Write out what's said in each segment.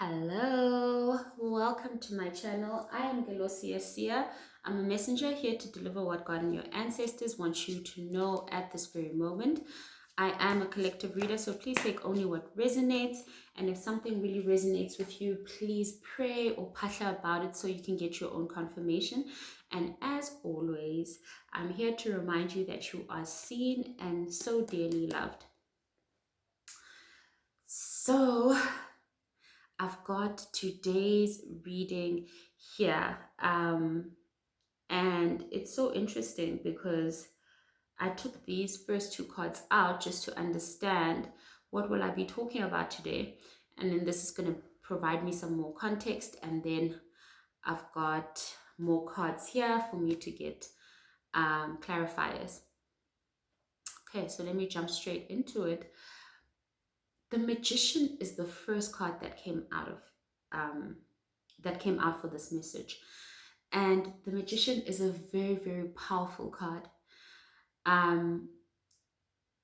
Hello, welcome to my channel. I am Gelosia Sia. I'm a messenger here to deliver what God and your ancestors want you to know at this very moment. I am a collective reader, so please take only what resonates. And if something really resonates with you, please pray or pasha about it so you can get your own confirmation. And as always, I'm here to remind you that you are seen and so dearly loved. So, I've got today's reading here. And it's so interesting because I took these first two cards out just to understand what will I be talking about today. And then this is going to provide me some more context. And then I've got more cards here for me to get clarifiers. Okay, so let me jump straight into it. The Magician is the first card that came out for this message, and the Magician is a very, very powerful card.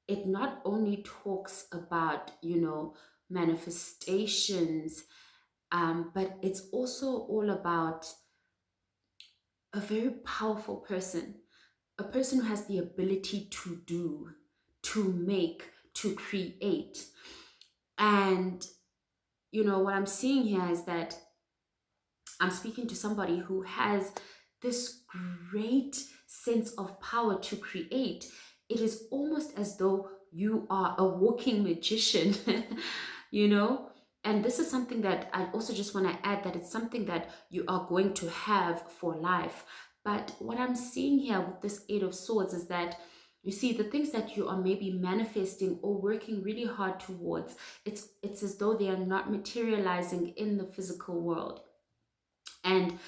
It not only talks about manifestations, but it's also all about a very powerful person, a person who has the ability to do, to make, to create. And what I'm seeing here is that I'm speaking to somebody who has this great sense of power to create. It is almost as though you are a walking magician, you know? And this is something that I also just want to add, that it's something that you are going to have for life. But what I'm seeing here with this Eight of Swords is that, you see, the things that you are maybe manifesting or working really hard towards, it's as though they are not materializing in the physical world. And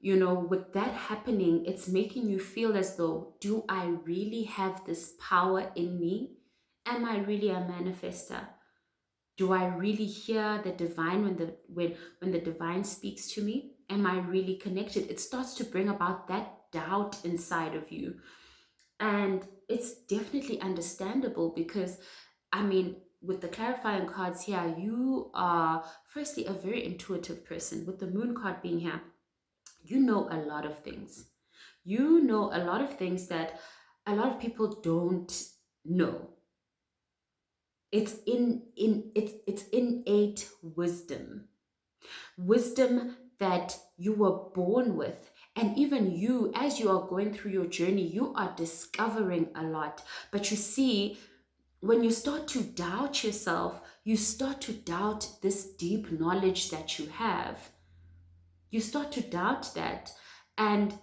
with that happening, it's making you feel as though, do I really have this power in me? Am I really a manifester? Do I really hear the divine when the divine speaks to me? Am I really connected? It starts to bring about that doubt inside of you. And it's definitely understandable because, I mean, with the clarifying cards here, you are firstly a very intuitive person. With the Moon card being here, you know a lot of things. You know a lot of things that a lot of people don't know. It's innate wisdom. Wisdom that you were born with. And even you, as you are going through your journey, you are discovering a lot. But you see, when you start to doubt yourself, you start to doubt this deep knowledge that you have. You start to doubt that. And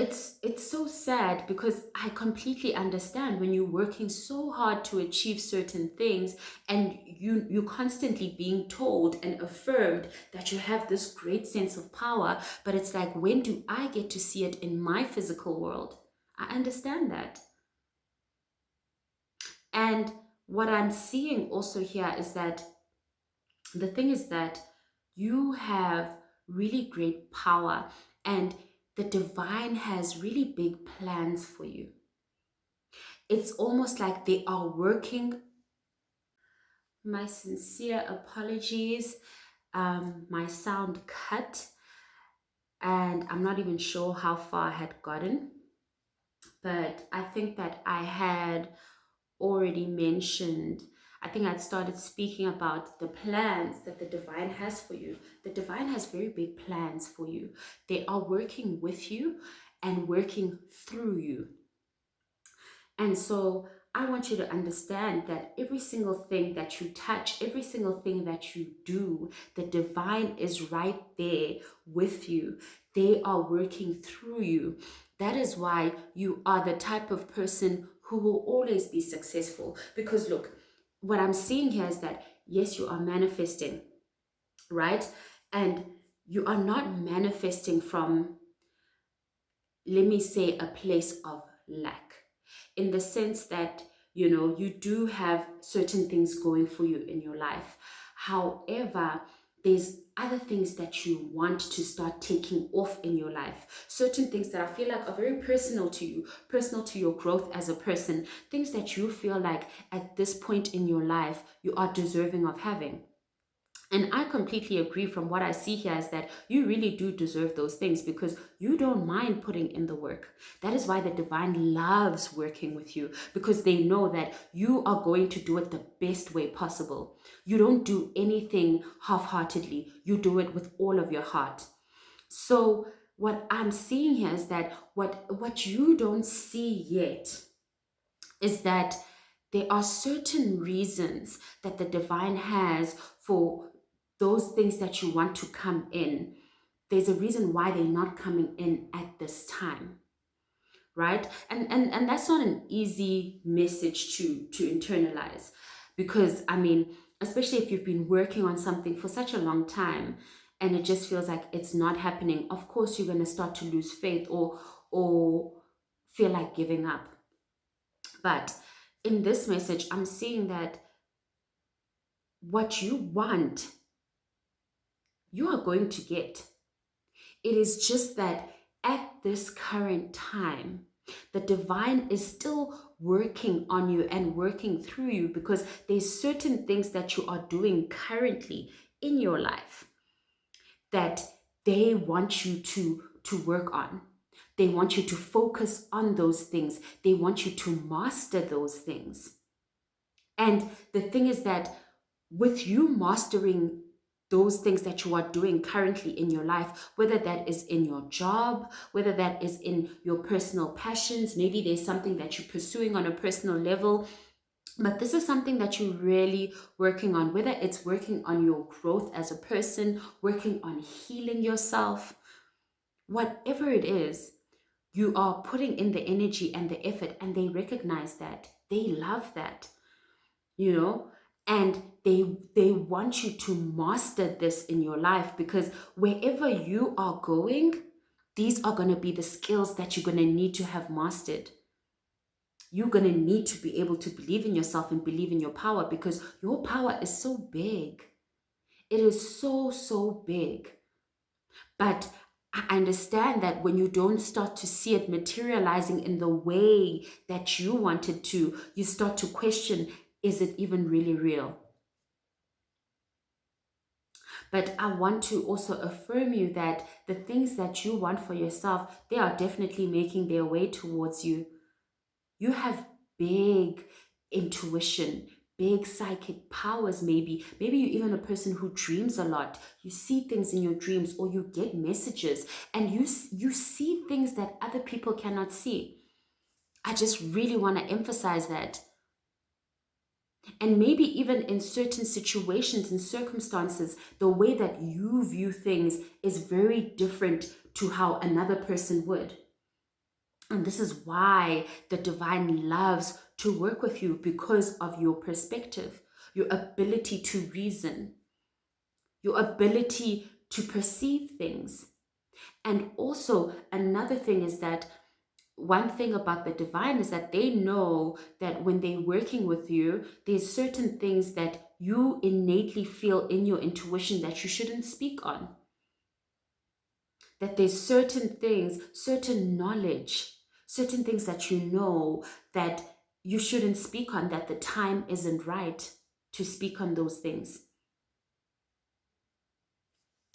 it's so sad because I completely understand when you're working so hard to achieve certain things and you're constantly being told and affirmed that you have this great sense of power, but it's like, when do I get to see it in my physical world? I understand that. And what I'm seeing also here is that the thing is that you have really great power, and the divine has really big plans for you. It's almost like they are working. My sincere apologies. My sound cut, and I'm not even sure how far I had gotten, but I think that I had already mentioned, I think I'd started speaking about the plans that the divine has for you. The divine has very big plans for you. They are working with you and working through you. And so I want you to understand that every single thing that you touch, every single thing that you do, the divine is right there with you. They are working through you. That is why you are the type of person who will always be successful. Because look, what I'm seeing here is that, yes, you are manifesting, right? And you are not manifesting from, let me say, a place of lack, in the sense that, you do have certain things going for you in your life. However, there's other things that you want to start taking off in your life. Certain things that I feel like are very personal to you, personal to your growth as a person, things that you feel like at this point in your life you are deserving of having. And I completely agree. From what I see here is that you really do deserve those things because you don't mind putting in the work. That is why the divine loves working with you, because they know that you are going to do it the best way possible. You don't do anything half-heartedly. You do it with all of your heart. So what I'm seeing here is that what you don't see yet is that there are certain reasons that the divine has for those things that you want to come in. There's a reason why they're not coming in at this time, right? And that's not an easy message to internalize, because I mean, especially if you've been working on something for such a long time and it just feels like it's not happening, of course you're going to start to lose faith or feel like giving up. But in this message, I'm seeing that what you want, you are going to get. It is just that at this current time, the divine is still working on you and working through you, because there's certain things that you are doing currently in your life that they want you to work on. They want you to focus on those things. They want you to master those things. And the thing is that with you mastering those things that you are doing currently in your life, whether that is in your job, whether that is in your personal passions, maybe there's something that you're pursuing on a personal level, but this is something that you're really working on, whether it's working on your growth as a person, working on healing yourself, whatever it is, you are putting in the energy and the effort, and they recognize that. They love that, you know, and they want you to master this in your life, because wherever you are going, these are going to be the skills that you're going to need to have mastered. You're going to need to be able to believe in yourself and believe in your power, because your power is so big. It is so big. But I understand that when you don't start to see it materializing in the way that you wanted to, you start to question, is it even really real? But I want to also affirm you that the things that you want for yourself, they are definitely making their way towards you. You have big intuition, big psychic powers, maybe. Maybe you're even a person who dreams a lot. You see things in your dreams, or you get messages, and you see things that other people cannot see. I just really want to emphasize that. And maybe even in certain situations and circumstances, the way that you view things is very different to how another person would. And this is why the divine loves to work with you, because of your perspective, your ability to reason, your ability to perceive things. And also, another thing is that one thing about the divine is that they know that when they're working with you, there's certain things that you innately feel in your intuition that you shouldn't speak on. That there's certain things, certain knowledge, certain things that you know that you shouldn't speak on, that the time isn't right to speak on those things.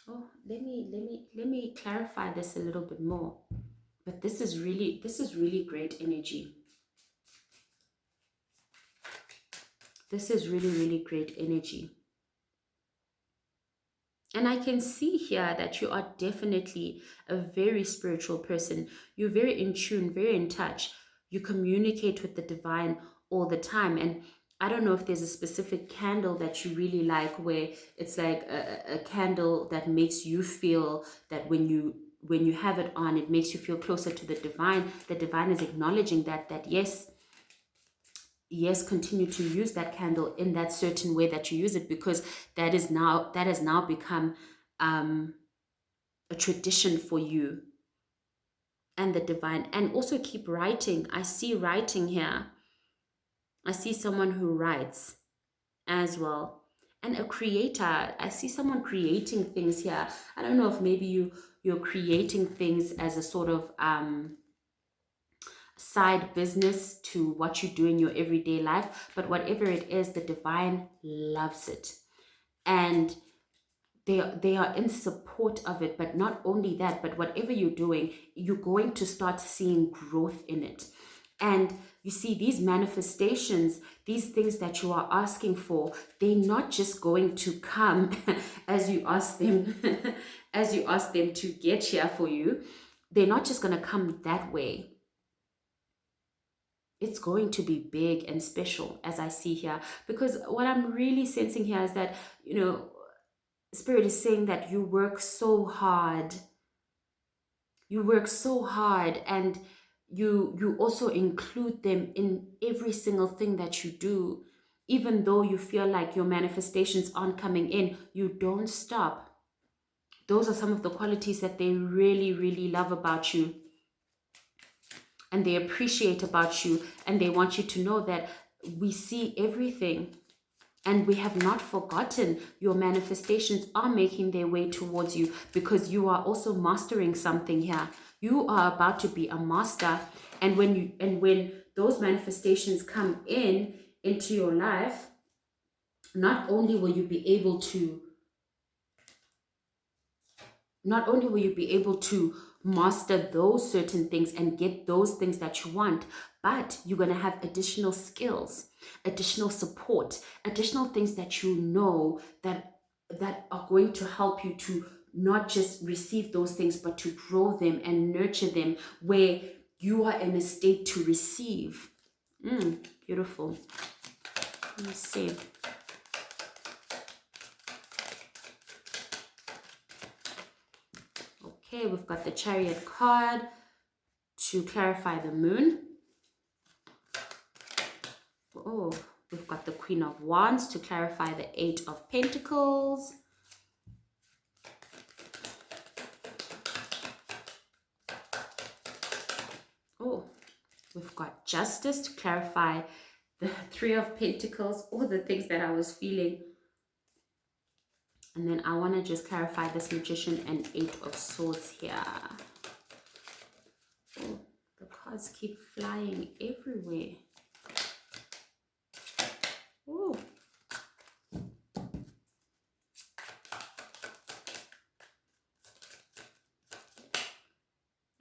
Oh, let me clarify this a little bit more. But this is really great energy. This is really great energy. And I can see here that you are definitely a very spiritual person. You're very in tune, very in touch. You communicate with the divine all the time. And I don't know if there's a specific candle that you really like, where it's like a candle that makes you feel that when you have it on, it makes you feel closer to the divine. The divine is acknowledging that yes, continue to use that candle in that certain way that you use it, because that has now become a tradition for you and the divine. And also keep writing. I see writing here. I see someone who writes as well, and a creator. I see someone creating things here. I don't know if maybe you're creating things as a sort of side business to what you do in your everyday life, but whatever it is, the divine loves it. And they are in support of it. But not only that, but whatever you're doing, you're going to start seeing growth in it. And you see, these manifestations, these things that you are asking for, they're not just going to come as you ask them, as you ask them to get here for you. They're not just going to come that way. It's going to be big and special, as I see here. Because what I'm really sensing here is that, Spirit is saying that you work so hard. You work so hard, and you also include them in every single thing that you do. Even though you feel like your manifestations aren't coming in, you don't stop. Those are some of the qualities that they really, really love about you, and they appreciate about you, and they want you to know that we see everything. And we have not forgotten. Your manifestations are making their way towards you, because you are also mastering something here. You are about to be a master. And when those manifestations come into your life, not only will you be able to master those certain things and get those things that you want, but you're going to have additional skills, additional support, additional things that you know that are going to help you to not just receive those things, but to grow them and nurture them, where you are in a state to receive. Beautiful. Let me see. Okay, we've got the Chariot card to clarify the moon. Oh, we've got the Queen of Wands to clarify the Eight of Pentacles. Oh, we've got Justice to clarify the Three of Pentacles, all the things that I was feeling. And then I want to just clarify this Magician and Eight of Swords here. Oh, the cards keep flying everywhere. Oh.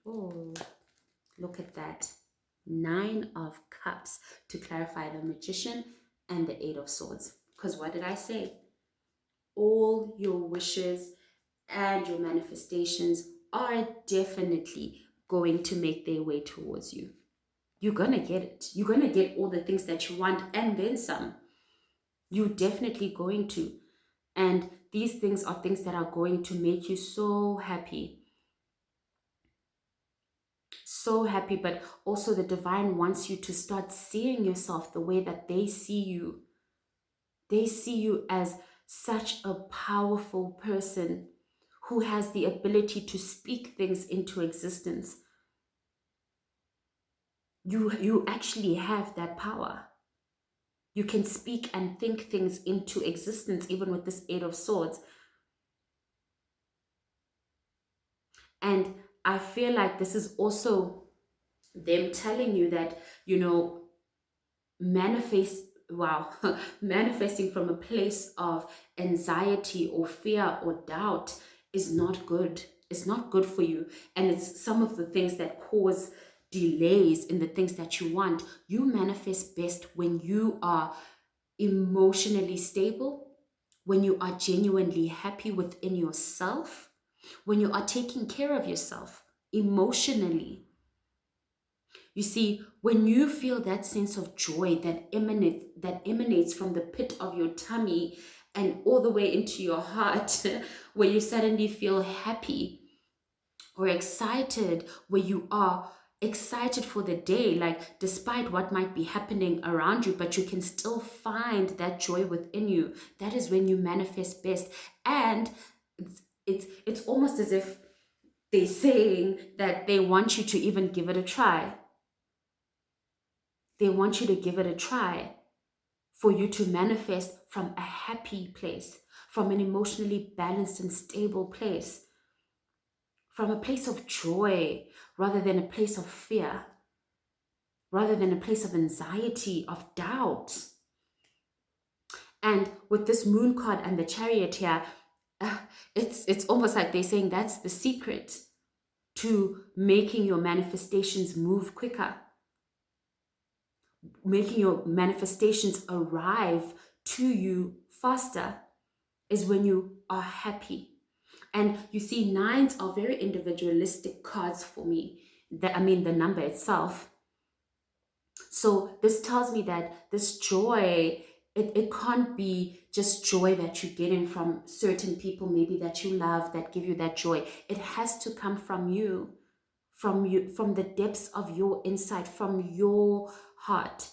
Oh, look at that. Nine of Cups to clarify the Magician and the Eight of Swords. Because what did I say? All your wishes and your manifestations are definitely going to make their way towards you. You're going to get it. You're going to get all the things that you want and then some. You're definitely going to. And these things are things that are going to make you so happy. So happy, but also the divine wants you to start seeing yourself the way that they see you. They see you as such a powerful person who has the ability to speak things into existence. You actually have that power. You can speak and think things into existence, even with this Eight of Swords. And I feel like this is also them telling you that, manifesting from a place of anxiety or fear or doubt is not good. It's not good for you. And it's some of the things that cause delays in the things that you want. You manifest best when you are emotionally stable, when you are genuinely happy within yourself, when you are taking care of yourself emotionally. You see, when you feel that sense of joy that emanates from the pit of your tummy and all the way into your heart, where you suddenly feel happy or excited, where you are excited for the day, like despite what might be happening around you, but you can still find that joy within you. That is when you manifest best. And it's almost as if they're saying that they want you to even give it a try. They want you to give it a try for you to manifest from a happy place, from an emotionally balanced and stable place, from a place of joy rather than a place of fear, rather than a place of anxiety, of doubt. And with this Moon card and the Chariot here, it's almost like they're saying that's the secret to making your manifestations move quicker, making your manifestations arrive to you faster, is when you are happy. And you see, nines are very individualistic cards for me. I mean, the number itself. So this tells me that this joy, it can't be just joy that you're getting from certain people, maybe that you love, that give you that joy. It has to come from you, from the depths of your insight, from your heart.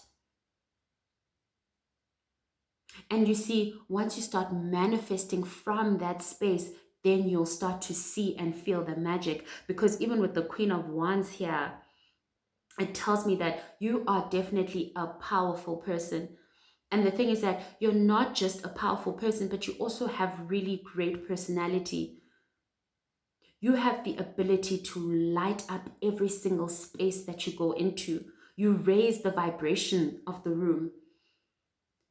And you see, once you start manifesting from that space, then you'll start to see and feel the magic. Because even with the Queen of Wands here, it tells me that you are definitely a powerful person. And the thing is that you're not just a powerful person, but you also have really great personality. You have the ability to light up every single space that you go into. You raise the vibration of the room.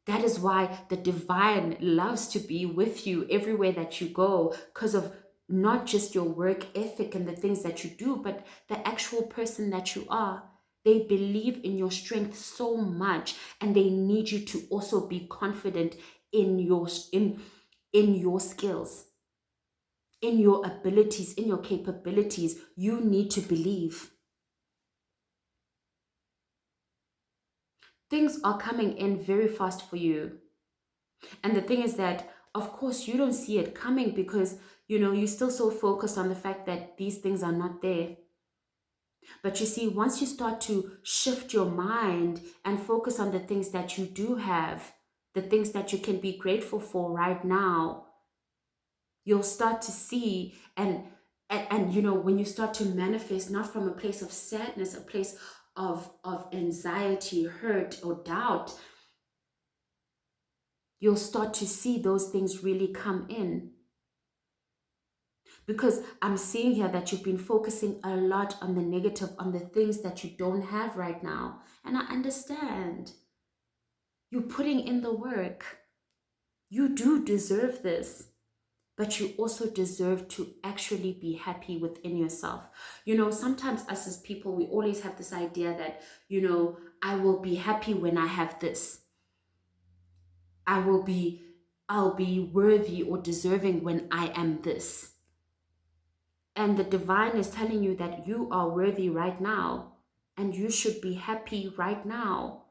That is why the divine loves to be with you everywhere that you go, because of not just your work ethic and the things that you do, but the actual person that you are. They believe in your strength so much, and they need you to also be confident in your skills, in your abilities, in your capabilities. You need to believe. Things are coming in very fast for you. And the thing is that, of course, you don't see it coming because, you're still so focused on the fact that these things are not there. But you see, once you start to shift your mind and focus on the things that you do have, the things that you can be grateful for right now, you'll start to see and when you start to manifest not from a place of sadness, a place of anxiety, hurt, or doubt, you'll start to see those things really come in. Because I'm seeing here that you've been focusing a lot on the negative, on the things that you don't have right now. And I understand. You're putting in the work. You do deserve this. But you also deserve to actually be happy within yourself. Sometimes us as people, we always have this idea that, I will be happy when I have this. I'll be worthy or deserving when I am this. And the divine is telling you that you are worthy right now and you should be happy right now.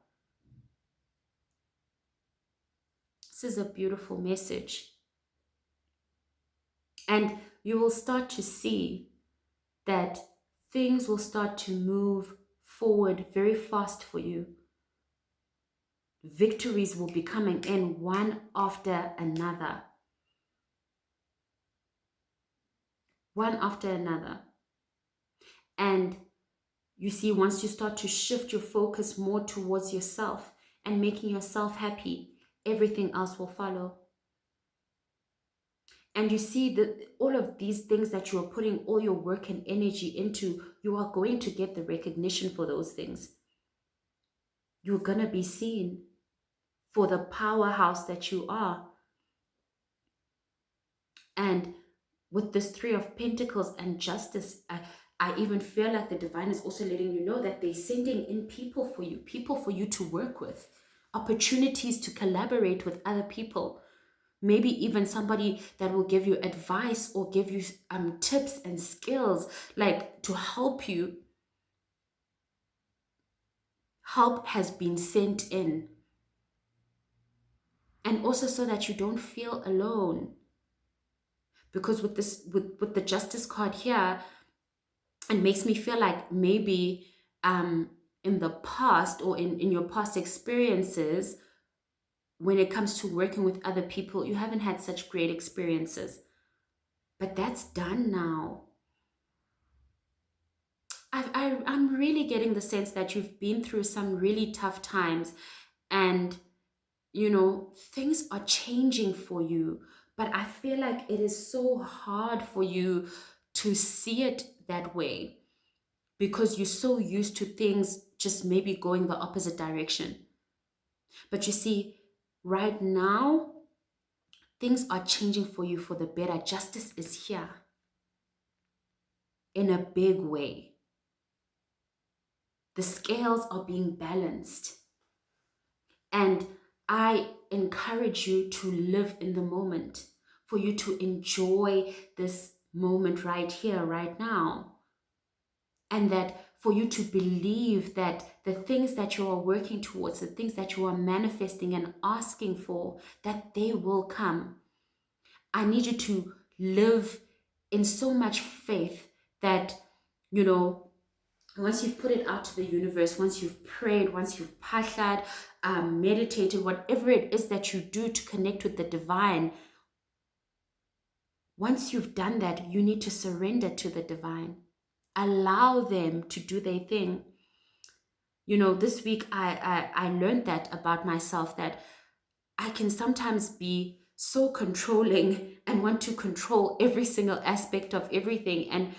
This is a beautiful message. And you will start to see that things will start to move forward very fast for you. Victories will be coming in one after another. One after another. And you see, once you start to shift your focus more towards yourself and making yourself happy, everything else will follow. And you see that all of these things that you are putting all your work and energy into, you are going to get the recognition for those things. You're going to be seen for the powerhouse that you are. And with this Three of Pentacles and Justice, I even feel like the divine is also letting you know that they're sending in people for you to work with, opportunities to collaborate with other people. Maybe even somebody that will give you advice or give you tips and skills, like to help you. Help has been sent in. And also so that you don't feel alone. Because with with the Justice card here, it makes me feel like maybe in the past or in your past experiences, when it comes to working with other people, you haven't had such great experiences. But that's done now. I'm really getting the sense that you've been through some really tough times and, things are changing for you. But I feel like it is so hard for you to see it that way because you're so used to things just maybe going the opposite direction. But you see, right now, Things are changing for you for the better. Justice is here in a big way. The scales are being balanced. And I encourage you to live in the moment, for you to enjoy this moment right here, right now. And that for you to believe that the things that you are working towards, the things that you are manifesting and asking for, that they will come. I need you to live in so much faith that, you know, once you've put it out to the universe, once you've prayed, once you've pashlad, meditated, whatever it is that you do to connect with the divine, once you've done that, you need to surrender to the divine. Allow them to do their thing. You know, this week I learned that about myself, that I can sometimes be so controlling and want to control every single aspect of everything. And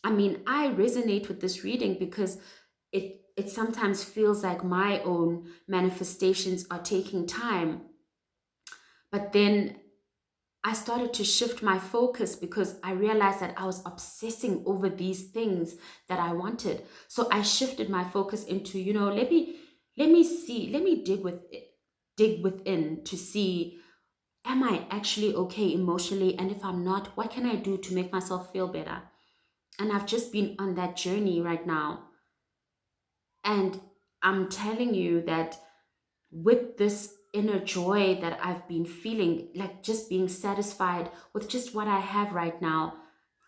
I mean, I resonate with this reading because it sometimes feels like my own manifestations are taking time. But then I started to shift my focus because I realized that I was obsessing over these things that I wanted. So I shifted my focus into, let me see, let me dig within to see, am I actually okay emotionally? And if I'm not, what can I do to make myself feel better? And I've just been on that journey right now. And I'm telling you that with this inner joy that I've been feeling, like just being satisfied with just what I have right now,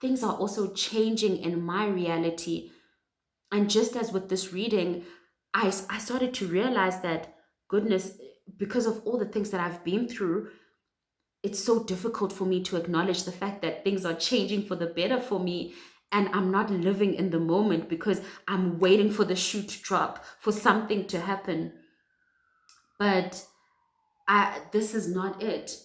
things are also changing in my reality. And just as with this reading, I started to realize that, goodness, because of all the things that I've been through, it's so difficult for me to acknowledge the fact that things are changing for the better for me. And I'm not living in the moment because I'm waiting for the shoe to drop, for something to happen. But this is not it.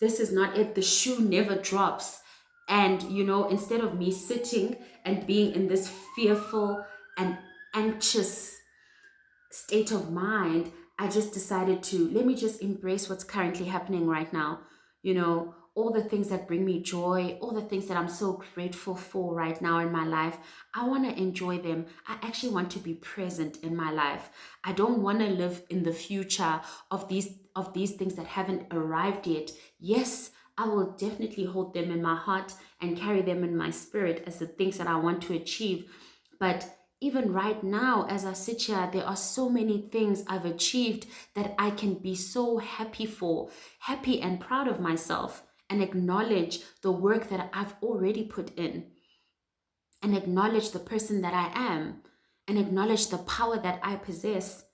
This is not it. The shoe never drops. And, instead of me sitting and being in this fearful and anxious state of mind, I just decided to let me just embrace what's currently happening right now. All the things that bring me joy, all the things that I'm so grateful for right now in my life, I want to enjoy them. I actually want to be present in my life. I don't want to live in the future of these things that haven't arrived yet. Yes, I will definitely hold them in my heart and carry them in my spirit as the things that I want to achieve. But even right now, as I sit here, there are so many things I've achieved that I can be so happy for, happy and proud of myself, and acknowledge the work that I've already put in, and acknowledge the person that I am, and acknowledge the power that I possess.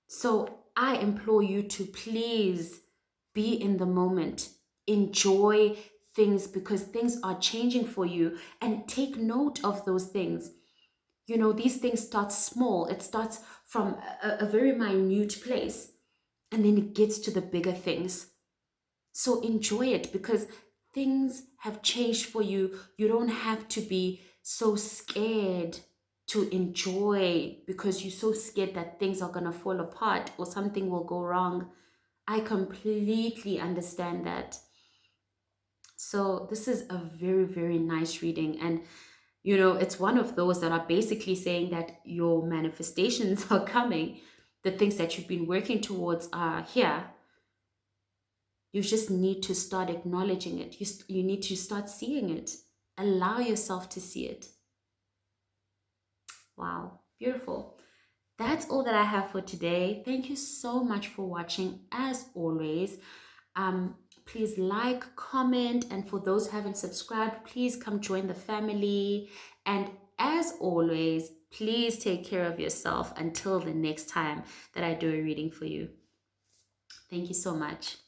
So I implore you to please be in the moment, enjoy things because things are changing for you, and take note of those things. These things start small. It starts from a very minute place, and then it gets to the bigger things. So enjoy it because things have changed for you. You don't have to be so scared to enjoy because you're so scared that things are going to fall apart or something will go wrong. I completely understand that. So this is a very, very nice reading. And it's one of those that are basically saying that your manifestations are coming. The things that you've been working towards are here. You just need to start acknowledging it. You need to start seeing it. Allow yourself to see it. Wow, beautiful. That's all that I have for today. Thank you so much for watching. As always, please like, comment, and for those who haven't subscribed, please come join the family. And as always, please take care of yourself until the next time that I do a reading for you. Thank you so much.